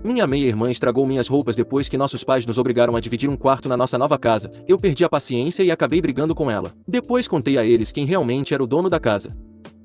Minha meia-irmã estragou minhas roupas depois que nossos pais nos obrigaram a dividir um quarto na nossa nova casa. Eu perdi a paciência e acabei brigando com ela. Depois contei a eles quem realmente era o dono da casa.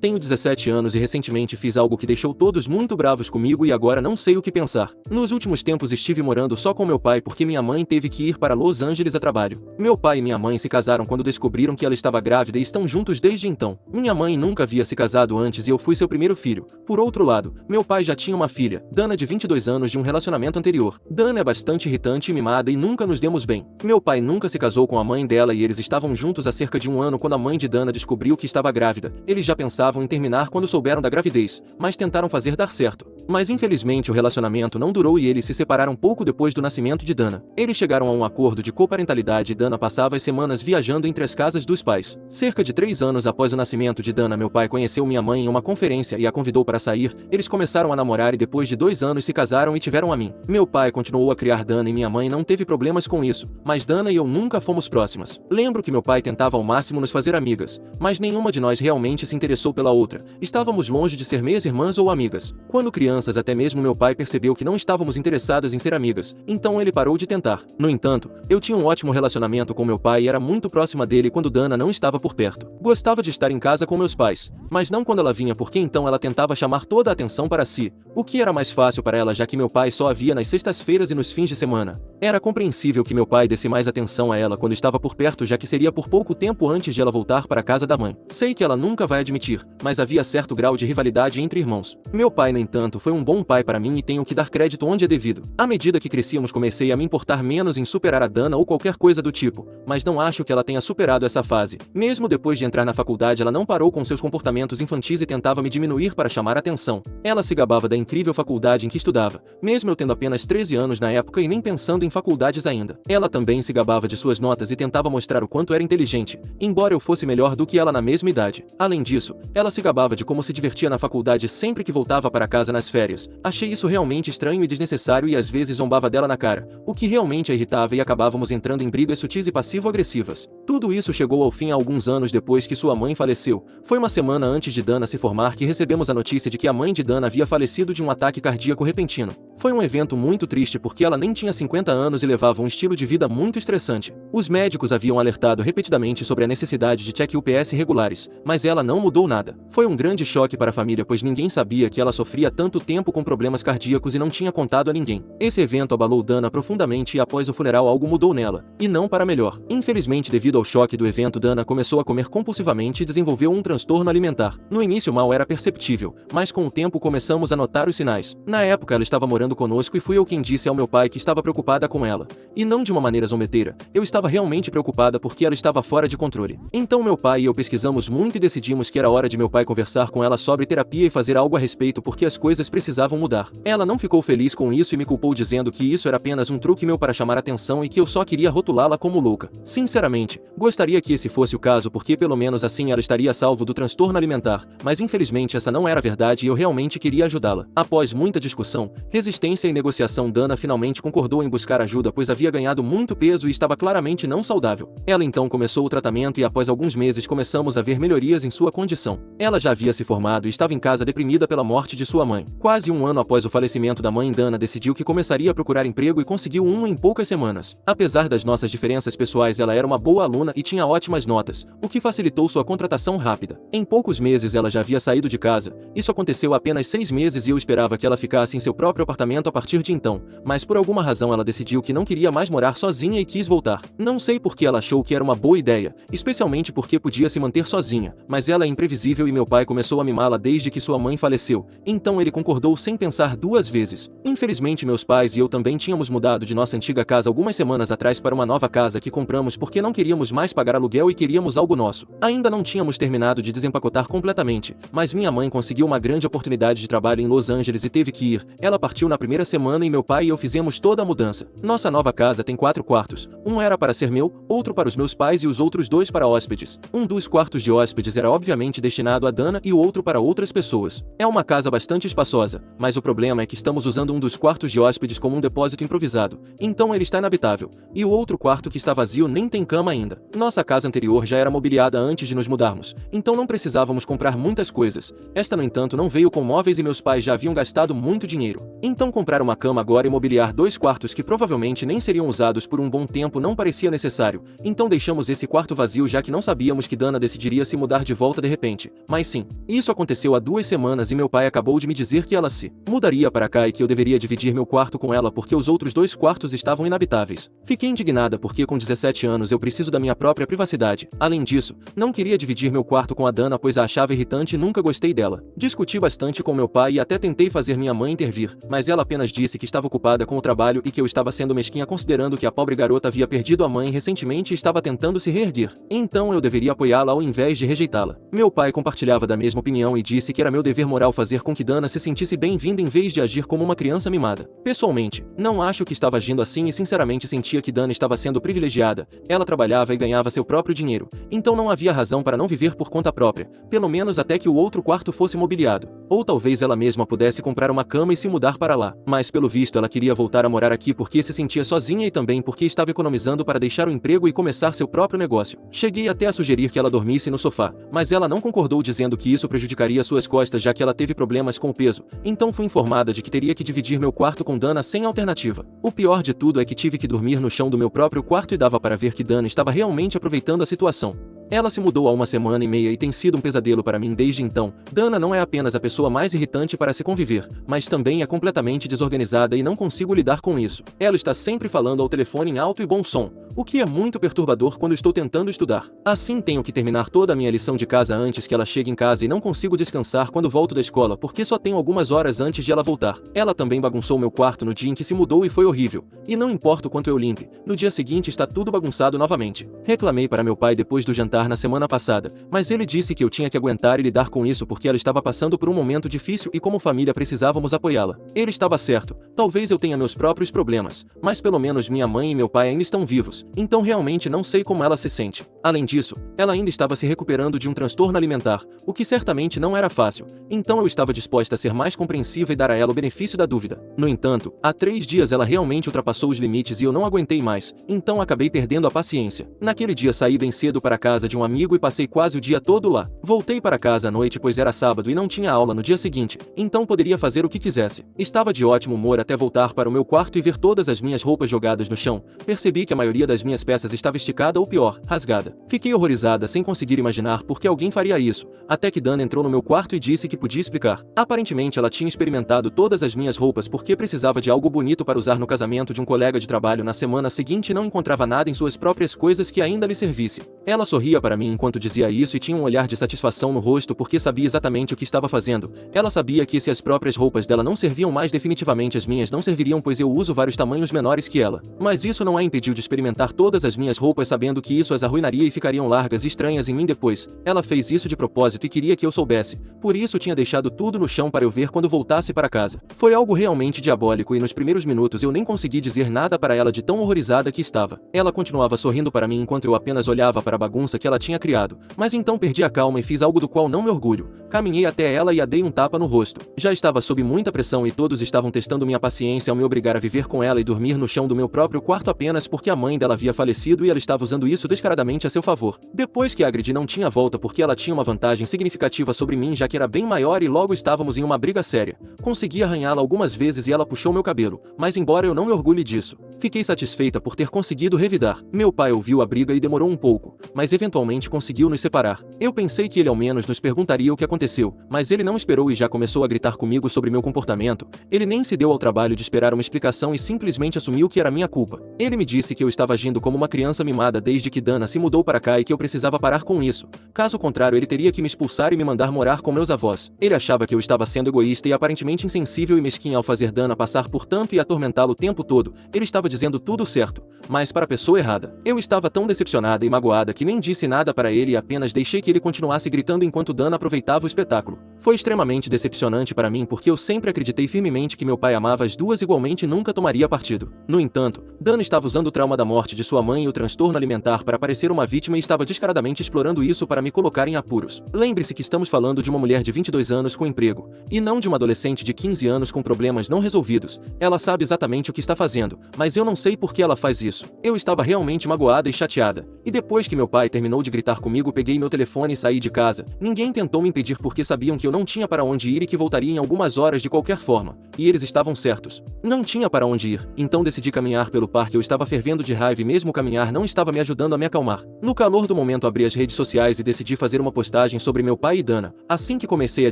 Tenho 17 anos e recentemente fiz algo que deixou todos muito bravos comigo e agora não sei o que pensar. Nos últimos tempos estive morando só com meu pai porque minha mãe teve que ir para Los Angeles a trabalho. Meu pai e minha mãe se casaram quando descobriram que ela estava grávida e estão juntos desde então. Minha mãe nunca havia se casado antes e eu fui seu primeiro filho. Por outro lado, meu pai já tinha uma filha, Dana, de 22 anos, de um relacionamento anterior. Dana é bastante irritante e mimada e nunca nos demos bem. Meu pai nunca se casou com a mãe dela e eles estavam juntos há cerca de um ano quando a mãe de Dana descobriu que estava grávida. Eles já pensavam em terminar quando souberam da gravidez, mas tentaram fazer dar certo. Mas infelizmente o relacionamento não durou e eles se separaram pouco depois do nascimento de Dana. Eles chegaram a um acordo de coparentalidade e Dana passava as semanas viajando entre as casas dos pais. Cerca de 3 anos após o nascimento de Dana, meu pai conheceu minha mãe em uma conferência e a convidou para sair. Eles começaram a namorar e depois de 2 anos se casaram e tiveram a mim. Meu pai continuou a criar Dana e minha mãe não teve problemas com isso, mas Dana e eu nunca fomos próximas. Lembro que meu pai tentava ao máximo nos fazer amigas, mas nenhuma de nós realmente se interessou pela outra. Estávamos longe de ser meias irmãs ou amigas. Quando crianças, até mesmo meu pai percebeu que não estávamos interessadas em ser amigas, então ele parou de tentar. No entanto, eu tinha um ótimo relacionamento com meu pai e era muito próxima dele quando Dana não estava por perto. Gostava de estar em casa com meus pais, mas não quando ela vinha porque então ela tentava chamar toda a atenção para si, o que era mais fácil para ela já que meu pai só a via nas sextas-feiras e nos fins de semana. Era compreensível que meu pai desse mais atenção a ela quando estava por perto, já que seria por pouco tempo antes de ela voltar para a casa da mãe. Sei que ela nunca vai admitir, mas havia certo grau de rivalidade entre irmãos. Meu pai, no entanto, foi um bom pai para mim e tenho que dar crédito onde é devido. À medida que crescíamos, comecei a me importar menos em superar a Dana ou qualquer coisa do tipo, mas não acho que ela tenha superado essa fase. Mesmo depois de entrar na faculdade, ela não parou com seus comportamentos infantis e tentava me diminuir para chamar atenção. Ela se gabava da incrível faculdade em que estudava, mesmo eu tendo apenas 13 anos na época e nem pensando em faculdades ainda. Ela também se gabava de suas notas e tentava mostrar o quanto era inteligente, embora eu fosse melhor do que ela na mesma idade. Além disso, ela se gabava de como se divertia na faculdade sempre que voltava para casa nas férias. Achei isso realmente estranho e desnecessário e às vezes zombava dela na cara, o que realmente a irritava e acabávamos entrando em brigas sutis e passivo-agressivas. Tudo isso chegou ao fim há alguns anos depois que sua mãe faleceu. Foi uma semana antes de Dana se formar que recebemos a notícia de que a mãe de Dana havia falecido de um ataque cardíaco repentino. Foi um evento muito triste porque ela nem tinha 50 anos e levava um estilo de vida muito estressante. Os médicos haviam alertado repetidamente sobre a necessidade de check-ups regulares, mas ela não mudou nada. Foi um grande choque para a família pois ninguém sabia que ela sofria tanto tempo com problemas cardíacos e não tinha contado a ninguém. Esse evento abalou Dana profundamente e após o funeral algo mudou nela, e não para melhor. Infelizmente, devido ao choque do evento, Dana começou a comer compulsivamente e desenvolveu um transtorno alimentar. No início mal era perceptível, mas com o tempo começamos a notar os sinais. Na época ela estava morando conosco e fui eu quem disse ao meu pai que estava preocupada com ela. E não de uma maneira zombeteira, eu estava realmente preocupada porque ela estava fora de controle. Então meu pai e eu pesquisamos muito e decidimos que era hora de meu pai conversar com ela sobre terapia e fazer algo a respeito porque as coisas precisavam mudar. Ela não ficou feliz com isso e me culpou dizendo que isso era apenas um truque meu para chamar atenção e que eu só queria rotulá-la como louca. Sinceramente, gostaria que esse fosse o caso porque pelo menos assim ela estaria salvo do transtorno alimentar, mas infelizmente essa não era a verdade e eu realmente queria ajudá-la. Após muita discussão, resistência e negociação, Dana finalmente concordou em buscar ajuda pois havia ganhado muito peso e estava claramente não saudável. Ela então começou o tratamento e após alguns meses começamos a ver melhorias em sua condição. Ela já havia se formado e estava em casa deprimida pela morte de sua mãe. Quase um ano após o falecimento da mãe, Dana decidiu que começaria a procurar emprego e conseguiu um em poucas semanas. Apesar das nossas diferenças pessoais, ela era uma boa aluna e tinha ótimas notas, o que facilitou sua contratação rápida. Em poucos meses ela já havia saído de casa. Isso aconteceu há apenas 6 meses e eu esperava que ela ficasse em seu próprio apartamento a partir de então, mas por alguma razão ela decidiu que não queria mais morar sozinha e quis voltar. Não sei por que ela achou que era uma boa ideia, especialmente porque podia se manter sozinha, mas ela é imprevisível e meu pai começou a mimá-la desde que sua mãe faleceu, então ele concordou sem pensar 2 vezes. Infelizmente meus pais e eu também tínhamos mudado de nossa antiga casa algumas semanas atrás para uma nova casa que compramos porque não queríamos mais pagar aluguel e queríamos algo nosso. Ainda não tínhamos terminado de desempacotar completamente, mas minha mãe conseguiu uma grande oportunidade de trabalho em Los Angeles e teve que ir. Ela partiu na primeira semana e meu pai e eu fizemos toda a mudança. Nossa nova casa tem 4 quartos. Um era para ser meu, outro para os meus pais e os outros 2 para hóspedes. Um dos quartos de hóspedes era obviamente destinado a Dana e o outro para outras pessoas. É uma casa bastante espaçosa, mas o problema é que estamos usando um dos quartos de hóspedes como um depósito improvisado, então ele está inabitável. E o outro quarto que está vazio nem tem cama ainda. nada. Nossa casa anterior já era mobiliada antes de nos mudarmos, então não precisávamos comprar muitas coisas. Esta, no entanto, não veio com móveis e meus pais já haviam gastado muito dinheiro. Então comprar uma cama agora e mobiliar 2 quartos que provavelmente nem seriam usados por um bom tempo não parecia necessário. Então deixamos esse quarto vazio já que não sabíamos que Dana decidiria se mudar de volta de repente. Mas sim, isso aconteceu há 2 semanas e meu pai acabou de me dizer que ela se mudaria para cá e que eu deveria dividir meu quarto com ela porque os outros 2 quartos estavam inabitáveis. Fiquei indignada porque com 17 anos eu preciso da minha própria privacidade. Além disso, não queria dividir meu quarto com a Dana pois a achava irritante e nunca gostei dela. Discuti bastante com meu pai e até tentei fazer minha mãe intervir, mas ela apenas disse que estava ocupada com o trabalho e que eu estava sendo mesquinha considerando que a pobre garota havia perdido a mãe recentemente e estava tentando se reerguer. Então eu deveria apoiá-la ao invés de rejeitá-la. Meu pai compartilhava da mesma opinião e disse que era meu dever moral fazer com que Dana se sentisse bem-vinda em vez de agir como uma criança mimada. Pessoalmente, não acho que estava agindo assim e sinceramente sentia que Dana estava sendo privilegiada. Ela trabalhava e ganhava seu próprio dinheiro, então não havia razão para não viver por conta própria, pelo menos até que o outro quarto fosse mobiliado. Ou talvez ela mesma pudesse comprar uma cama e se mudar para lá. Mas pelo visto ela queria voltar a morar aqui porque se sentia sozinha e também porque estava economizando para deixar o emprego e começar seu próprio negócio. Cheguei até a sugerir que ela dormisse no sofá, mas ela não concordou dizendo que isso prejudicaria suas costas já que ela teve problemas com o peso. Então fui informada de que teria que dividir meu quarto com Dana sem alternativa. O pior de tudo é que tive que dormir no chão do meu próprio quarto e dava para ver que Dana estava realmente aproveitando a situação. Ela se mudou há 1 semana e meia e tem sido um pesadelo para mim desde então. Dana não é apenas a pessoa mais irritante para se conviver, mas também é completamente desorganizada e não consigo lidar com isso. Ela está sempre falando ao telefone em alto e bom som, o que é muito perturbador quando estou tentando estudar. Assim tenho que terminar toda a minha lição de casa antes que ela chegue em casa e não consigo descansar quando volto da escola porque só tenho algumas horas antes de ela voltar. Ela também bagunçou meu quarto no dia em que se mudou e foi horrível. E não importa o quanto eu limpe, no dia seguinte está tudo bagunçado novamente. Reclamei para meu pai depois do jantar na semana passada, mas ele disse que eu tinha que aguentar e lidar com isso porque ela estava passando por um momento difícil e como família precisávamos apoiá-la. Ele estava certo, talvez eu tenha meus próprios problemas, mas pelo menos minha mãe e meu pai ainda estão vivos, então realmente não sei como ela se sente. Além disso, ela ainda estava se recuperando de um transtorno alimentar, o que certamente não era fácil, então eu estava disposta a ser mais compreensiva e dar a ela o benefício da dúvida. No entanto, há 3 dias ela realmente ultrapassou os limites e eu não aguentei mais, então acabei perdendo a paciência. Naquele dia saí bem cedo para a casa de um amigo e passei quase o dia todo lá. Voltei para casa à noite pois era sábado e não tinha aula no dia seguinte, então poderia fazer o que quisesse. Estava de ótimo humor até voltar para o meu quarto e ver todas as minhas roupas jogadas no chão. Percebi que a maioria das minhas peças estava esticada ou pior, rasgada. Fiquei horrorizada sem conseguir imaginar por que alguém faria isso, até que Dana entrou no meu quarto e disse que podia explicar. Aparentemente ela tinha experimentado todas as minhas roupas porque precisava de algo bonito para usar no casamento de um colega de trabalho na semana seguinte e não encontrava nada em suas próprias coisas que ainda lhe servisse. Ela sorria para mim enquanto dizia isso e tinha um olhar de satisfação no rosto porque sabia exatamente o que estava fazendo. Ela sabia que se as próprias roupas dela não serviam mais definitivamente as minhas não serviriam pois eu uso vários tamanhos menores que ela. Mas isso não a impediu de experimentar todas as minhas roupas sabendo que isso as arruinaria e ficariam largas e estranhas em mim depois. Ela fez isso de propósito e queria que eu soubesse. Por isso tinha deixado tudo no chão para eu ver quando voltasse para casa. Foi algo realmente diabólico e nos primeiros minutos eu nem consegui dizer nada para ela de tão horrorizada que estava. Ela continuava sorrindo para mim enquanto eu apenas olhava para a bagunça que ela tinha criado. Mas então perdi a calma e fiz algo do qual não me orgulho. Caminhei até ela e a dei um tapa no rosto. Já estava sob muita pressão e todos estavam testando minha paciência ao me obrigar a viver com ela e dormir no chão do meu próprio quarto apenas porque a mãe dela havia falecido e ela estava usando isso descaradamente a seu favor. Depois que a agredi não tinha volta porque ela tinha uma vantagem significativa sobre mim já que era bem maior e logo estávamos em uma briga séria. Consegui arranhá-la algumas vezes e ela puxou meu cabelo, mas embora eu não me orgulhe disso, fiquei satisfeita por ter conseguido revidar. Meu pai ouviu a briga e demorou um pouco, mas eventualmente conseguiu nos separar. Eu pensei que ele ao menos nos perguntaria o que aconteceu, mas ele não esperou e já começou a gritar comigo sobre meu comportamento. Ele nem se deu ao trabalho de esperar uma explicação e simplesmente assumiu que era minha culpa. Ele me disse que eu estava agindo como uma criança mimada desde que Dana se mudou para cá e que eu precisava parar com isso. Caso contrário ele teria que me expulsar e me mandar morar com meus avós. Ele achava que eu estava sendo egoísta e aparentemente insensível e mesquinha ao fazer Dana passar por tanto e atormentá-lo o tempo todo. Ele estava dizendo tudo certo, mas para a pessoa errada. Eu estava tão decepcionada e magoada que nem disse nada para ele e apenas deixei que ele continuasse gritando enquanto Dana aproveitava o espetáculo. Foi extremamente decepcionante para mim porque eu sempre acreditei firmemente que meu pai amava as duas igualmente e nunca tomaria partido. No entanto, Dana estava usando o trauma da morte de sua mãe e o transtorno alimentar para parecer uma vítima e estava descaradamente explorando isso para me colocar em apuros. Lembre-se que estamos falando de uma mulher de 22 anos com emprego, e não de uma adolescente de 15 anos com problemas não resolvidos. Ela sabe exatamente o que está fazendo, mas eu não sei por que ela faz isso. isso. Eu estava realmente magoada e chateada. E depois que meu pai terminou de gritar comigo, peguei meu telefone e saí de casa. Ninguém tentou me impedir porque sabiam que eu não tinha para onde ir e que voltaria em algumas horas de qualquer forma. E eles estavam certos. Não tinha para onde ir, então decidi caminhar pelo parque. Eu estava fervendo de raiva e mesmo caminhar não estava me ajudando a me acalmar. No calor do momento abri as redes sociais e decidi fazer uma postagem sobre meu pai e Dana. Assim que comecei a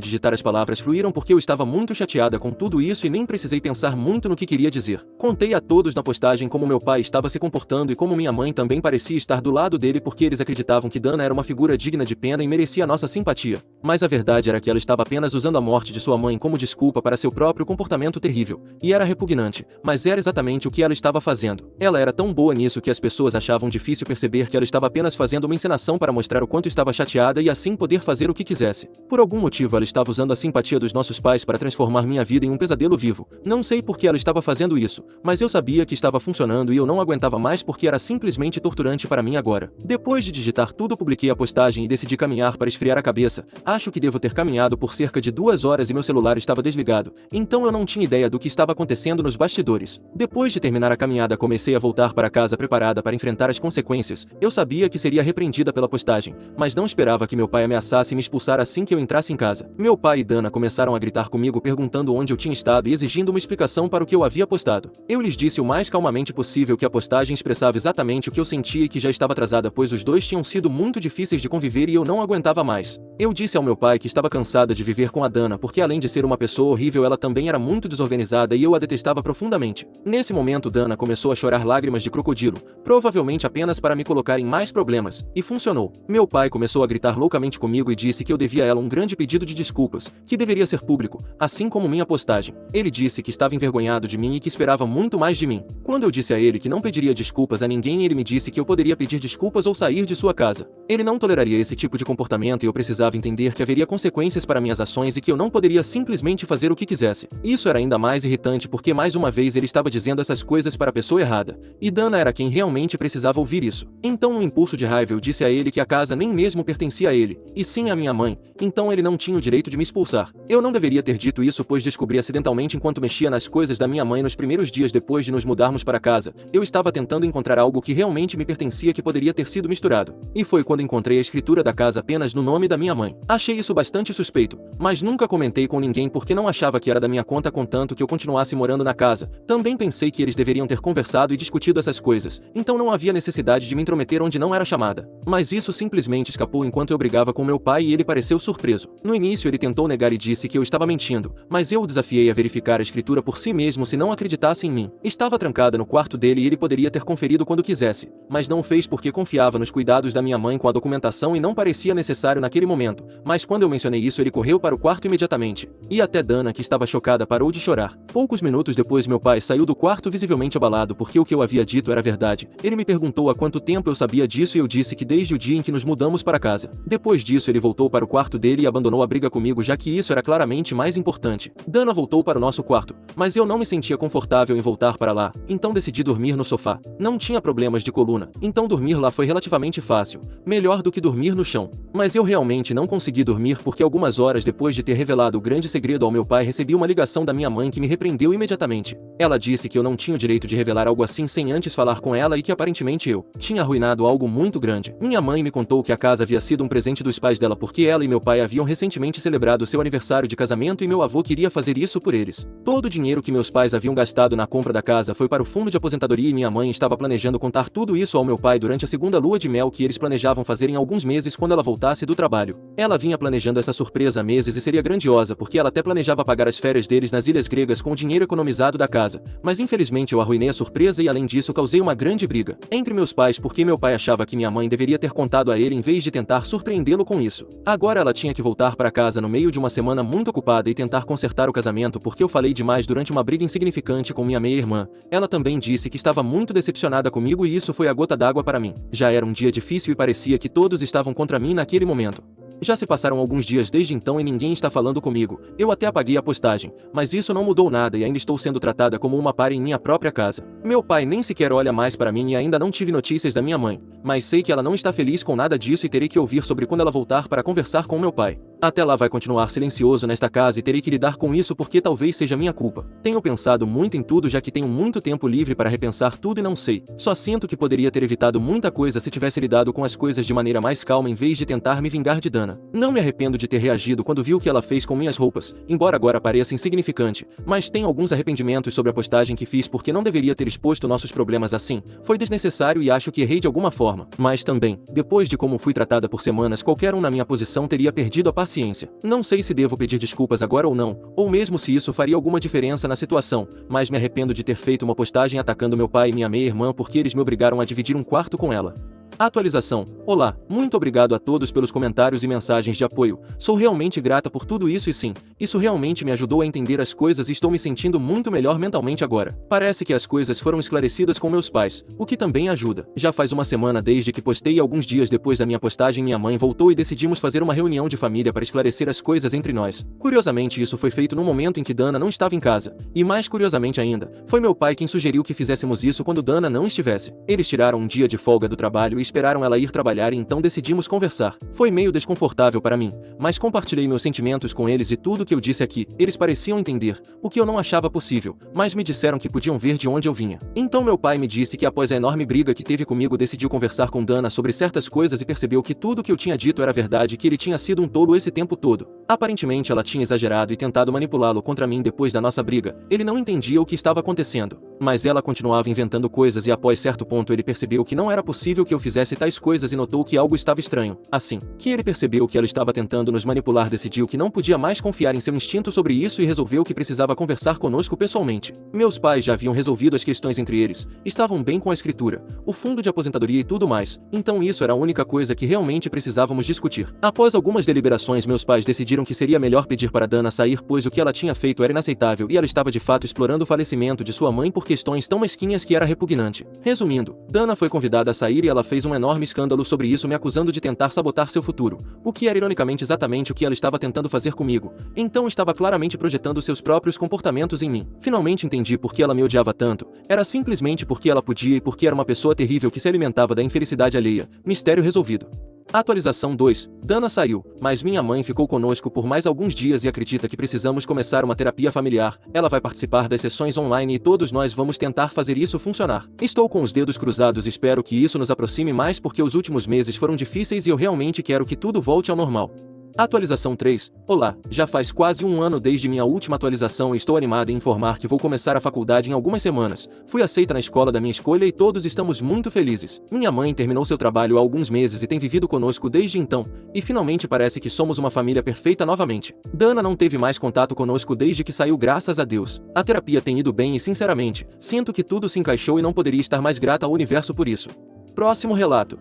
digitar, as palavras fluíram porque eu estava muito chateada com tudo isso e nem precisei pensar muito no que queria dizer. Contei a todos na postagem como meu pai estava se comportando e como minha mãe também parecia estar do lado dele porque eles acreditavam que Dana era uma figura digna de pena e merecia nossa simpatia. Mas a verdade era que ela estava apenas usando a morte de sua mãe como desculpa para seu próprio comportamento terrível. E era repugnante, mas era exatamente o que ela estava fazendo. Ela era tão boa nisso que as pessoas achavam difícil perceber que ela estava apenas fazendo uma encenação para mostrar o quanto estava chateada e assim poder fazer o que quisesse. Por algum motivo ela estava usando a simpatia dos nossos pais para transformar minha vida em um pesadelo vivo. Não sei por que ela estava fazendo isso, mas eu sabia que estava funcionando e eu não aguentava mais porque era simplesmente torturante para mim agora. Depois de digitar tudo, publiquei a postagem e decidi caminhar para esfriar a cabeça. Acho que devo ter caminhado por cerca de 2 horas e meu celular estava desligado, então eu não tinha ideia do que estava acontecendo nos bastidores. Depois de terminar a caminhada, comecei a voltar para casa preparada para enfrentar as consequências. Eu sabia que seria repreendida pela postagem, mas não esperava que meu pai ameaçasse me expulsar assim que eu entrasse em casa. Meu pai e Dana começaram a gritar comigo perguntando onde eu tinha estado e exigindo uma explicação para o que eu havia postado. Eu lhes disse o mais calmamente possível que a postagem expressava exatamente o que eu sentia e que já estava atrasada, pois os dois tinham sido muito difíceis de conviver e eu não aguentava mais. Eu disse ao meu pai que estava cansada de viver com a Dana porque além de ser uma pessoa horrível, ela também era muito desorganizada e eu a detestava profundamente. Nesse momento Dana começou a chorar lágrimas de crocodilo, provavelmente apenas para me colocar em mais problemas, e funcionou. Meu pai começou a gritar loucamente comigo e disse que eu devia a ela um grande pedido de desculpas, que deveria ser público, assim como minha postagem. Ele disse que estava envergonhado de mim e que esperava muito mais de mim. Quando eu disse a ele que não pediria desculpas a ninguém, ele me disse que eu poderia pedir desculpas ou sair de sua casa. Ele não toleraria esse tipo de comportamento e eu precisava entender que haveria consequências para minhas ações e que eu não poderia simplesmente fazer o que quisesse. Isso era ainda mais irritante porque mais uma vez ele estava dizendo essas coisas para a pessoa errada. E Dana era quem realmente precisava ouvir isso. Então, num impulso de raiva, eu disse a ele que a casa nem mesmo pertencia a ele, e sim à minha mãe, então ele não tinha o direito de me expulsar. Eu não deveria ter dito isso, pois descobri acidentalmente enquanto mexia nas coisas da minha mãe nos primeiros dias depois de nos mudarmos para casa. Eu estava tentando encontrar algo que realmente me pertencia que poderia ter sido misturado. E foi quando encontrei a escritura da casa apenas no nome da minha mãe. Achei isso bastante suspeito, mas nunca comentei com ninguém porque não achava que era da minha conta contanto que eu continuasse morando na casa. Também pensei que eles deveriam ter conversado e discutido essas coisas, então não havia necessidade de me intrometer onde não era chamada. Mas isso simplesmente escapou enquanto eu brigava com meu pai e ele pareceu surpreso. No início ele tentou negar e disse que eu estava mentindo, mas eu o desafiei a verificar a escritura por si mesmo se não acreditasse em mim. Estava trancada no quarto dele e ele poderia ter conferido quando quisesse, mas não fez porque confiava nos cuidados da minha mãe com a documentação e não parecia necessário naquele momento. Mas quando eu mencionei isso, ele correu para o quarto imediatamente. E até Dana, que estava chocada, parou de chorar. Poucos minutos depois meu pai saiu do quarto visivelmente abalado porque o que eu havia dito era verdade. Ele me perguntou há quanto tempo eu sabia disso e eu disse que desde o dia em que nos mudamos para casa. Depois disso ele voltou para o quarto dele e abandonou a briga comigo, já que isso era claramente mais importante. Dana voltou para o nosso quarto, mas eu não me sentia confortável em voltar para lá, então decidi dormir no sofá. Não tinha problemas de coluna, então dormir lá foi relativamente fácil, melhor do que dormir no chão. Mas eu realmente não consegui dormir porque algumas horas depois de ter revelado o grande segredo ao meu pai, recebi uma ligação da minha mãe que me repreendeu imediatamente. Ela disse que eu não tinha o direito de revelar algo assim sem antes falar com ela e que aparentemente eu tinha arruinado algo muito grande. Minha mãe me contou que a casa havia sido um presente dos pais dela porque ela e meu pai haviam recentemente celebrado seu aniversário de casamento e meu avô queria fazer isso por eles. Todo o dinheiro que meus pais haviam gastado na compra da casa foi para o fundo de aposentadoria e minha mãe estava planejando contar tudo isso ao meu pai durante a segunda lua de mel que eles planejavam fazer em alguns meses quando ela voltasse do trabalho. Ela vinha planejando essa surpresa há meses e seria grandiosa porque ela até planejava pagar as férias deles nas ilhas gregas com o dinheiro economizado da casa. Mas infelizmente eu arruinei a surpresa e além disso causei uma grande briga entre meus pais porque meu pai achava que minha mãe deveria ter contado a ele em vez de tentar surpreendê-lo com isso. Agora ela tinha que voltar para casa no meio de uma semana muito ocupada e tentar consertar o casamento porque eu falei demais durante uma briga insignificante com minha meia-irmã. Ela também disse que estava muito decepcionada comigo e isso foi a gota d'água para mim. Já era um dia difícil e parecia que todos estavam contra mim naquele momento. Já se passaram alguns dias desde então e ninguém está falando comigo. Eu até apaguei a postagem, mas isso não mudou nada e ainda estou sendo tratada como uma pare em minha própria casa. Meu pai nem sequer olha mais para mim e ainda não tive notícias da minha mãe, mas sei que ela não está feliz com nada disso e terei que ouvir sobre quando ela voltar para conversar com meu pai. Até lá vai continuar silencioso nesta casa e terei que lidar com isso porque talvez seja minha culpa. Tenho pensado muito em tudo já que tenho muito tempo livre para repensar tudo e não sei. Só sinto que poderia ter evitado muita coisa se tivesse lidado com as coisas de maneira mais calma em vez de tentar me vingar de Dana. Não me arrependo de ter reagido quando vi o que ela fez com minhas roupas, embora agora pareça insignificante, mas tenho alguns arrependimentos sobre a postagem que fiz porque não deveria ter exposto nossos problemas assim. Foi desnecessário e acho que errei de alguma forma. Mas também, depois de como fui tratada por semanas, qualquer um na minha posição teria perdido a paciência. Não sei se devo pedir desculpas agora ou não, ou mesmo se isso faria alguma diferença na situação, mas me arrependo de ter feito uma postagem atacando meu pai e minha meia-irmã porque eles me obrigaram a dividir um quarto com ela. Atualização. Olá, muito obrigado a todos pelos comentários e mensagens de apoio. Sou realmente grata por tudo isso e sim, isso realmente me ajudou a entender as coisas e estou me sentindo muito melhor mentalmente agora. Parece que as coisas foram esclarecidas com meus pais, o que também ajuda. Já faz uma semana desde que postei e alguns dias depois da minha postagem minha mãe voltou e decidimos fazer uma reunião de família para esclarecer as coisas entre nós. Curiosamente isso foi feito no momento em que Dana não estava em casa. E mais curiosamente ainda, foi meu pai quem sugeriu que fizéssemos isso quando Dana não estivesse. Eles tiraram um dia de folga do trabalho e esperaram ela ir trabalhar e então decidimos conversar. Foi meio desconfortável para mim, mas compartilhei meus sentimentos com eles e tudo que eu disse aqui. Eles pareciam entender, o que eu não achava possível, mas me disseram que podiam ver de onde eu vinha. Então meu pai me disse que após a enorme briga que teve comigo decidiu conversar com Dana sobre certas coisas e percebeu que tudo que eu tinha dito era verdade e que ele tinha sido um tolo esse tempo todo. Aparentemente ela tinha exagerado e tentado manipulá-lo contra mim depois da nossa briga. Ele não entendia o que estava acontecendo, mas ela continuava inventando coisas e após certo ponto ele percebeu que não era possível que eu fizesse tais coisas e notou que algo estava estranho. Assim que ele percebeu que ela estava tentando nos manipular, decidiu que não podia mais confiar em seu instinto sobre isso e resolveu que precisava conversar conosco pessoalmente. Meus pais já haviam resolvido as questões entre eles, estavam bem com a escritura, o fundo de aposentadoria e tudo mais, então isso era a única coisa que realmente precisávamos discutir. Após algumas deliberações meus pais decidiram que seria melhor pedir para Dana sair pois o que ela tinha feito era inaceitável e ela estava de fato explorando o falecimento de sua mãe por questões tão mesquinhas que era repugnante. Resumindo, Dana foi convidada a sair e ela fez um enorme escândalo sobre isso me acusando de tentar sabotar seu futuro, o que era ironicamente exatamente o que ela estava tentando fazer comigo, então estava claramente projetando seus próprios comportamentos em mim. Finalmente entendi por que ela me odiava tanto, era simplesmente porque ela podia e porque era uma pessoa terrível que se alimentava da infelicidade alheia. Mistério resolvido. Atualização 2. Dana saiu, mas minha mãe ficou conosco por mais alguns dias e acredita que precisamos começar uma terapia familiar. Ela vai participar das sessões online e todos nós vamos tentar fazer isso funcionar. Estou com os dedos cruzados e espero que isso nos aproxime mais porque os últimos meses foram difíceis e eu realmente quero que tudo volte ao normal. Atualização 3. Olá, já faz quase um ano desde minha última atualização e estou animado em informar que vou começar a faculdade em algumas semanas. Fui aceita na escola da minha escolha e todos estamos muito felizes. Minha mãe terminou seu trabalho há alguns meses e tem vivido conosco desde então, e finalmente parece que somos uma família perfeita novamente. Dana não teve mais contato conosco desde que saiu, graças a Deus. A terapia tem ido bem e sinceramente, sinto que tudo se encaixou e não poderia estar mais grata ao universo por isso. Próximo relato.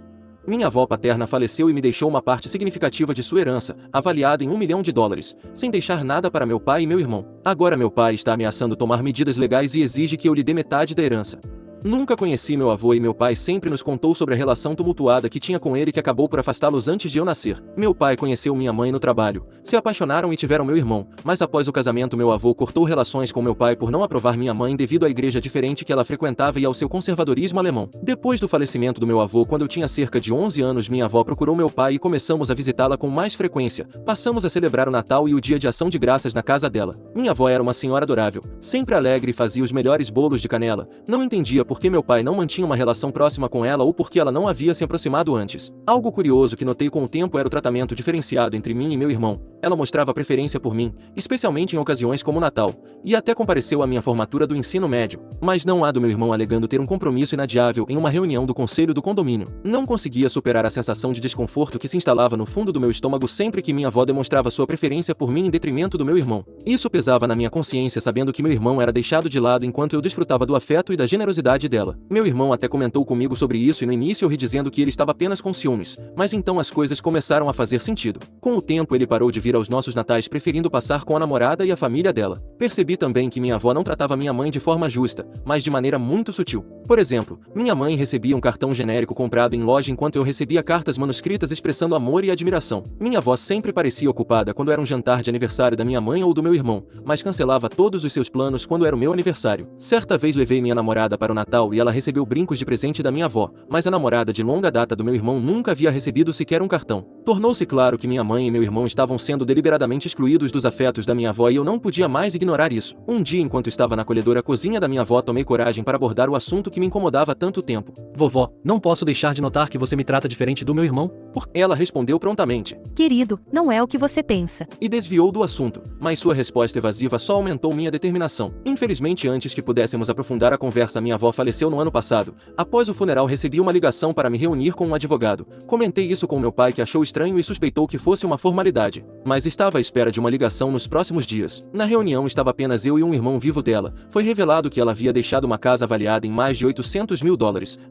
Minha avó paterna faleceu e me deixou uma parte significativa de sua herança, avaliada em US$ 1 milhão, sem deixar nada para meu pai e meu irmão. Agora meu pai está ameaçando tomar medidas legais e exige que eu lhe dê metade da herança. Nunca conheci meu avô e meu pai sempre nos contou sobre a relação tumultuada que tinha com ele que acabou por afastá-los antes de eu nascer. Meu pai conheceu minha mãe no trabalho, se apaixonaram e tiveram meu irmão, mas após o casamento meu avô cortou relações com meu pai por não aprovar minha mãe devido à igreja diferente que ela frequentava e ao seu conservadorismo alemão. Depois do falecimento do meu avô quando eu tinha cerca de 11 anos minha avó procurou meu pai e começamos a visitá-la com mais frequência. Passamos a celebrar o Natal e o Dia de Ação de Graças na casa dela. Minha avó era uma senhora adorável, sempre alegre e fazia os melhores bolos de canela. Não entendia por que meu pai não mantinha uma relação próxima com ela ou porque ela não havia se aproximado antes. Algo curioso que notei com o tempo era o tratamento diferenciado entre mim e meu irmão. Ela mostrava preferência por mim, especialmente em ocasiões como o Natal, e até compareceu à minha formatura do ensino médio, mas não a do meu irmão alegando ter um compromisso inadiável em uma reunião do conselho do condomínio. Não conseguia superar a sensação de desconforto que se instalava no fundo do meu estômago sempre que minha avó demonstrava sua preferência por mim em detrimento do meu irmão. Isso pesava na minha consciência sabendo que meu irmão era deixado de lado enquanto eu desfrutava do afeto e da generosidade dela. Meu irmão até comentou comigo sobre isso e no início eu ri dizendo que ele estava apenas com ciúmes, mas então as coisas começaram a fazer sentido. Com o tempo ele parou de vir aos nossos natais preferindo passar com a namorada e a família dela. Percebi também que minha avó não tratava minha mãe de forma justa, mas de maneira muito sutil. Por exemplo, minha mãe recebia um cartão genérico comprado em loja enquanto eu recebia cartas manuscritas expressando amor e admiração. Minha avó sempre parecia ocupada quando era um jantar de aniversário da minha mãe ou do meu irmão, mas cancelava todos os seus planos quando era o meu aniversário. Certa vez levei minha namorada para o Natal e ela recebeu brincos de presente da minha avó, mas a namorada de longa data do meu irmão nunca havia recebido sequer um cartão. Tornou-se claro que minha mãe e meu irmão estavam sendo deliberadamente excluídos dos afetos da minha avó e eu não podia mais ignorar isso. Um dia, enquanto estava na acolhedora cozinha da minha avó, tomei coragem para abordar o assunto que me incomodava há tanto tempo. Vovó, não posso deixar de notar que você me trata diferente do meu irmão. Ela respondeu prontamente. Querido, não é o que você pensa. E desviou do assunto, mas sua resposta evasiva só aumentou minha determinação. Infelizmente, antes que pudéssemos aprofundar a conversa, minha avó faleceu no ano passado. Após o funeral, recebi uma ligação para me reunir com um advogado. Comentei isso com meu pai, que achou estranho e suspeitou que fosse uma formalidade, mas estava à espera de uma ligação nos próximos dias. Na reunião estava apenas eu e um irmão vivo dela. Foi revelado que ela havia deixado uma casa avaliada em mais de $800 mil,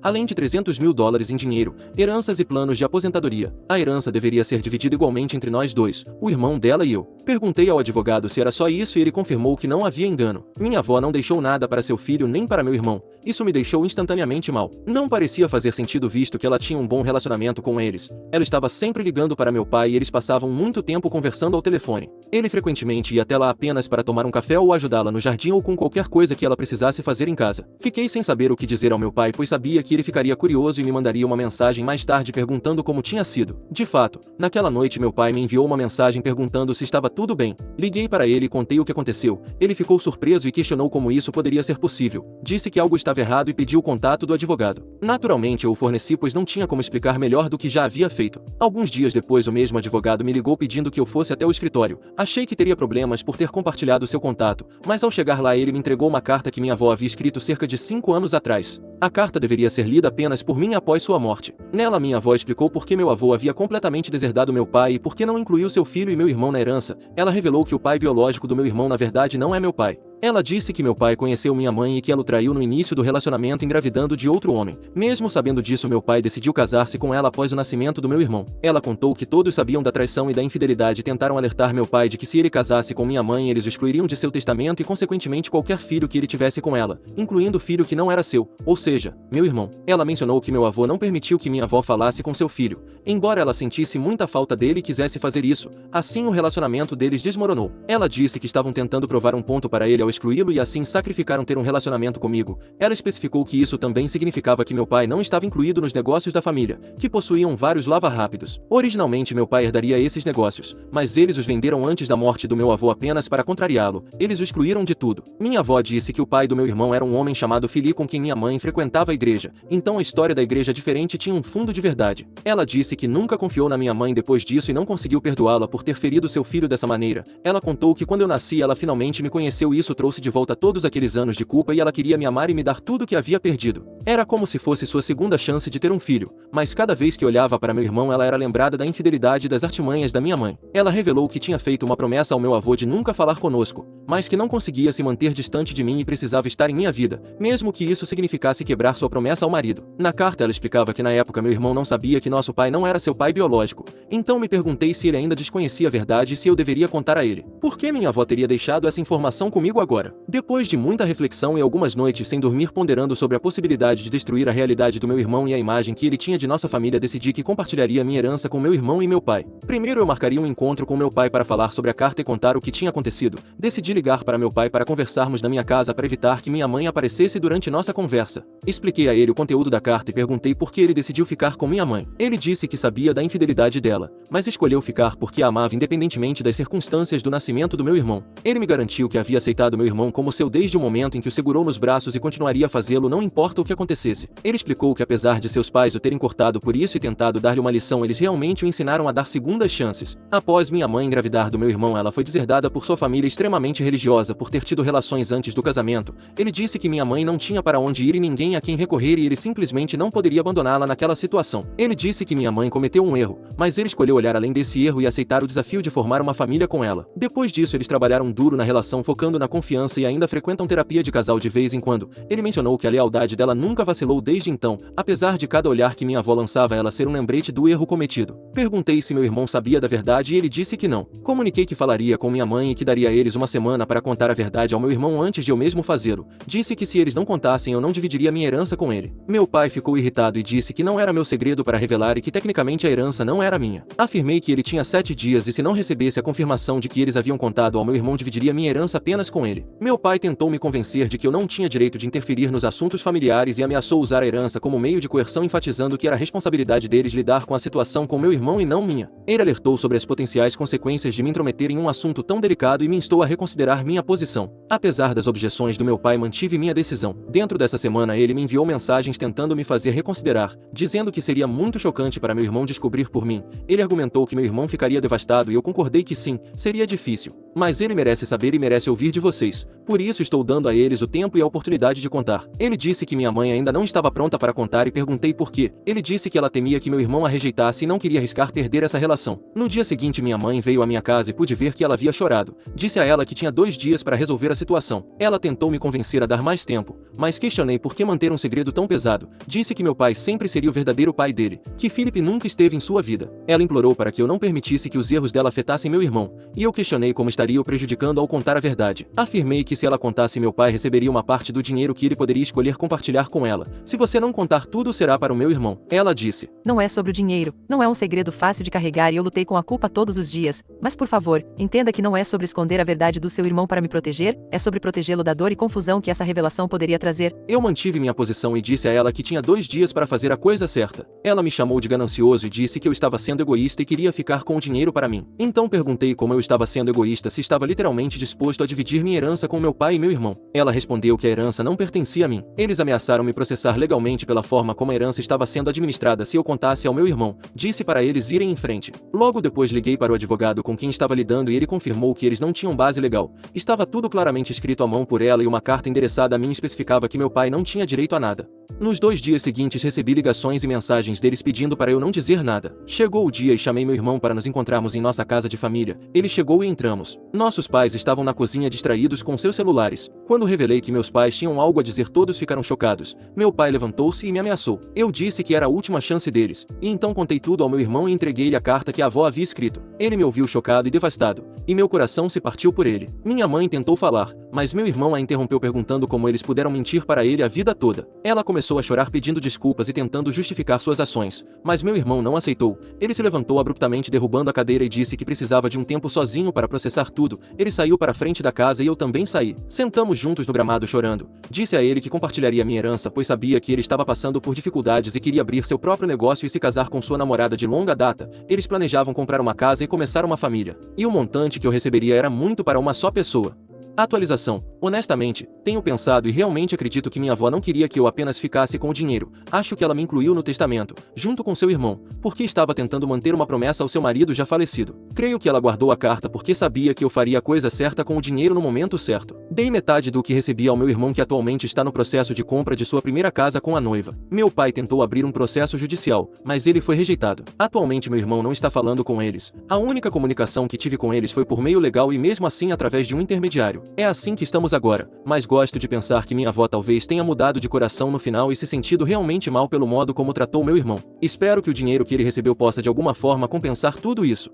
além de $300 mil em dinheiro, heranças e planos de aposentadoria. A herança deveria ser dividida igualmente entre nós dois, o irmão dela e eu. Perguntei ao advogado se era só isso e ele confirmou que não havia engano. Minha avó não deixou nada para seu filho nem para meu irmão. Isso me deixou instantaneamente mal. Não parecia fazer sentido visto que ela tinha um bom relacionamento com eles. Ela estava sempre ligando para meu pai e eles passavam muito tempo conversando ao telefone. Ele frequentemente ia até lá apenas para tomar um café ou ajudá-la no jardim ou com qualquer coisa que ela precisasse fazer em casa. Fiquei sem saber o que dizer ao meu pai, pois sabia que ele ficaria curioso e me mandaria uma mensagem mais tarde perguntando como tinha sido. De fato, naquela noite meu pai me enviou uma mensagem perguntando se estava tudo bem. Liguei para ele e contei o que aconteceu. Ele ficou surpreso e questionou como isso poderia ser possível. Disse que algo estava errado e pediu o contato do advogado. Naturalmente eu o forneci, pois não tinha como explicar melhor do que já havia feito. Alguns dias depois o mesmo advogado me ligou pedindo que eu fosse até o escritório. Achei que teria problemas por ter compartilhado seu contato, mas ao chegar lá ele me entregou uma carta que minha avó havia escrito cerca de 5 anos atrás. A carta deveria ser lida apenas por mim após sua morte. Nela minha avó explicou por que meu avô havia completamente deserdado meu pai e por que não incluiu seu filho e meu irmão na herança. Ela revelou que o pai biológico do meu irmão na verdade não é meu pai. Ela disse que meu pai conheceu minha mãe e que ela o traiu no início do relacionamento engravidando de outro homem. Mesmo sabendo disso, meu pai decidiu casar-se com ela após o nascimento do meu irmão. Ela contou que todos sabiam da traição e da infidelidade e tentaram alertar meu pai de que se ele casasse com minha mãe eles o excluiriam de seu testamento e consequentemente qualquer filho que ele tivesse com ela, incluindo o filho que não era seu, ou seja, meu irmão. Ela mencionou que meu avô não permitiu que minha avó falasse com seu filho, embora ela sentisse muita falta dele e quisesse fazer isso. Assim o relacionamento deles desmoronou. Ela disse que estavam tentando provar um ponto para ele ao excluí-lo e assim sacrificaram ter um relacionamento comigo. Ela especificou que isso também significava que meu pai não estava incluído nos negócios da família, que possuíam vários lava-rápidos. Originalmente meu pai herdaria esses negócios, mas eles os venderam antes da morte do meu avô apenas para contrariá-lo. Eles o excluíram de tudo. Minha avó disse que o pai do meu irmão era um homem chamado Fili com quem minha mãe frequentava a igreja, então a história da igreja diferente tinha um fundo de verdade. Ela disse que nunca confiou na minha mãe depois disso e não conseguiu perdoá-la por ter ferido seu filho dessa maneira. Ela contou que quando eu nasci ela finalmente me conheceu e isso trouxe de volta todos aqueles anos de culpa e ela queria me amar e me dar tudo o que havia perdido. Era como se fosse sua segunda chance de ter um filho, mas cada vez que olhava para meu irmão ela era lembrada da infidelidade e das artimanhas da minha mãe. Ela revelou que tinha feito uma promessa ao meu avô de nunca falar conosco, mas que não conseguia se manter distante de mim e precisava estar em minha vida, mesmo que isso significasse quebrar sua promessa ao marido. Na carta ela explicava que na época meu irmão não sabia que nosso pai não era seu pai biológico, então me perguntei se ele ainda desconhecia a verdade e se eu deveria contar a ele. Por que minha avó teria deixado essa informação comigo agora? Depois de muita reflexão e algumas noites sem dormir ponderando sobre a possibilidade de destruir a realidade do meu irmão e a imagem que ele tinha de nossa família, decidi que compartilharia minha herança com meu irmão e meu pai. Primeiro eu marcaria um encontro com meu pai para falar sobre a carta e contar o que tinha acontecido. Decidi ligar para meu pai para conversarmos na minha casa para evitar que minha mãe aparecesse durante nossa conversa. Expliquei a ele o conteúdo da carta e perguntei por que ele decidiu ficar com minha mãe. Ele disse que sabia da infidelidade dela, mas escolheu ficar porque a amava independentemente das circunstâncias do nascimento do meu irmão. Ele me garantiu que havia aceitado meu irmão como seu desde o momento em que o segurou nos braços e continuaria a fazê-lo não importa o que acontecesse. Ele explicou que apesar de seus pais o terem cortado por isso e tentado dar-lhe uma lição, eles realmente o ensinaram a dar segundas chances. Após minha mãe engravidar do meu irmão, ela foi deserdada por sua família extremamente religiosa por ter tido relações antes do casamento. Ele disse que minha mãe não tinha para onde ir e ninguém a quem recorrer e ele simplesmente não poderia abandoná-la naquela situação. Ele disse que minha mãe cometeu um erro, mas ele escolheu olhar além desse erro e aceitar o desafio de formar uma família com ela. Depois disso eles trabalharam duro na relação focando na confiança e ainda frequentam terapia de casal de vez em quando. Ele mencionou que a lealdade dela nunca nunca vacilou desde então, apesar de cada olhar que minha avó lançava a ela ser um lembrete do erro cometido. Perguntei se meu irmão sabia da verdade e ele disse que não. Comuniquei que falaria com minha mãe e que daria a eles uma semana para contar a verdade ao meu irmão antes de eu mesmo fazê-lo. Disse que se eles não contassem eu não dividiria minha herança com ele. Meu pai ficou irritado e disse que não era meu segredo para revelar e que tecnicamente a herança não era minha. Afirmei que ele tinha 7 dias e se não recebesse a confirmação de que eles haviam contado ao meu irmão dividiria minha herança apenas com ele. Meu pai tentou me convencer de que eu não tinha direito de interferir nos assuntos familiares e ameaçou usar a herança como meio de coerção, enfatizando que era responsabilidade deles lidar com a situação com meu irmão e não minha. Ele alertou sobre as potenciais consequências de me intrometer em um assunto tão delicado e me instou a reconsiderar minha posição. Apesar das objeções do meu pai, mantive minha decisão. Dentro dessa semana ele me enviou mensagens tentando me fazer reconsiderar, dizendo que seria muito chocante para meu irmão descobrir por mim. Ele argumentou que meu irmão ficaria devastado e eu concordei que sim, seria difícil. Mas ele merece saber e merece ouvir de vocês. Por isso estou dando a eles o tempo e a oportunidade de contar. Ele disse que minha mãe ainda não estava pronta para contar e perguntei por quê. Ele disse que ela temia que meu irmão a rejeitasse e não queria arriscar perder essa relação. No dia seguinte minha mãe veio à minha casa e pude ver que ela havia chorado. Disse a ela que tinha 2 dias para resolver a situação. Ela tentou me convencer a dar mais tempo, mas questionei por que manter um segredo tão pesado. Disse que meu pai sempre seria o verdadeiro pai dele, que Philip nunca esteve em sua vida. Ela implorou para que eu não permitisse que os erros dela afetassem meu irmão, e eu questionei como estaria o prejudicando ao contar a verdade. Afirmei que se ela contasse meu pai receberia uma parte do dinheiro que ele poderia escolher compartilhar com ela. Se você não contar tudo será para o meu irmão. Ela disse: Não é sobre o dinheiro, não é um segredo fácil de carregar e eu lutei com a culpa todos os dias, mas por favor, entenda que não é sobre esconder a verdade do seu irmão para me proteger, é sobre protegê-lo da dor e confusão que essa revelação poderia trazer. Eu mantive minha posição e disse a ela que tinha 2 dias para fazer a coisa certa. Ela me chamou de ganancioso e disse que eu estava sendo egoísta e queria ficar com o dinheiro para mim. Então perguntei como eu estava sendo egoísta se estava literalmente disposto a dividir minha herança com meu pai e meu irmão. Ela respondeu que a herança não pertencia a mim. Eles ameaçaram me processar legalmente pela forma como a herança estava sendo administrada se eu contasse ao meu irmão. Disse para eles irem em frente. Logo depois liguei para o advogado com quem estava lidando e ele confirmou que eles não tinham base legal. Estava tudo claramente escrito à mão por ela e uma carta endereçada a mim especificava que meu pai não tinha direito a nada. Nos 2 dias seguintes recebi ligações e mensagens deles pedindo para eu não dizer nada. Chegou o dia e chamei meu irmão para nos encontrarmos em nossa casa de família. Ele chegou e entramos. Nossos pais estavam na cozinha distraídos com seus celulares. Quando revelei que meus pais tinham algo a dizer, todos ficaram chocados. Meu pai levantou-se e me ameaçou. Eu disse que era a última chance deles. E então contei tudo ao meu irmão e entreguei-lhe a carta que a avó havia escrito. Ele me ouviu chocado e devastado. E meu coração se partiu por ele. Minha mãe tentou falar, mas meu irmão a interrompeu perguntando como eles puderam mentir para ele a vida toda. Ela começou a chorar pedindo desculpas e tentando justificar suas ações, mas meu irmão não aceitou. Ele se levantou abruptamente derrubando a cadeira e disse que precisava de um tempo sozinho para processar tudo. Ele saiu para a frente da casa e eu também saí. Sentamos juntos no gramado chorando. Disse a ele que compartilharia minha herança pois sabia que ele estava passando por dificuldades e queria abrir seu próprio negócio e se casar com sua namorada de longa data. Eles planejavam comprar uma casa e começar uma família. E o montante que eu receberia era muito para uma só pessoa. Atualização. Honestamente, tenho pensado e realmente acredito que minha avó não queria que eu apenas ficasse com o dinheiro. Acho que ela me incluiu no testamento, junto com seu irmão, porque estava tentando manter uma promessa ao seu marido já falecido. Creio que ela guardou a carta porque sabia que eu faria a coisa certa com o dinheiro no momento certo. Dei metade do que recebi ao meu irmão que atualmente está no processo de compra de sua primeira casa com a noiva. Meu pai tentou abrir um processo judicial, mas ele foi rejeitado. Atualmente meu irmão não está falando com eles. A única comunicação que tive com eles foi por meio legal e mesmo assim através de um intermediário. É assim que estamos agora, mas gosto de pensar que minha avó talvez tenha mudado de coração no final e se sentido realmente mal pelo modo como tratou meu irmão. Espero que o dinheiro que ele recebeu possa de alguma forma compensar tudo isso.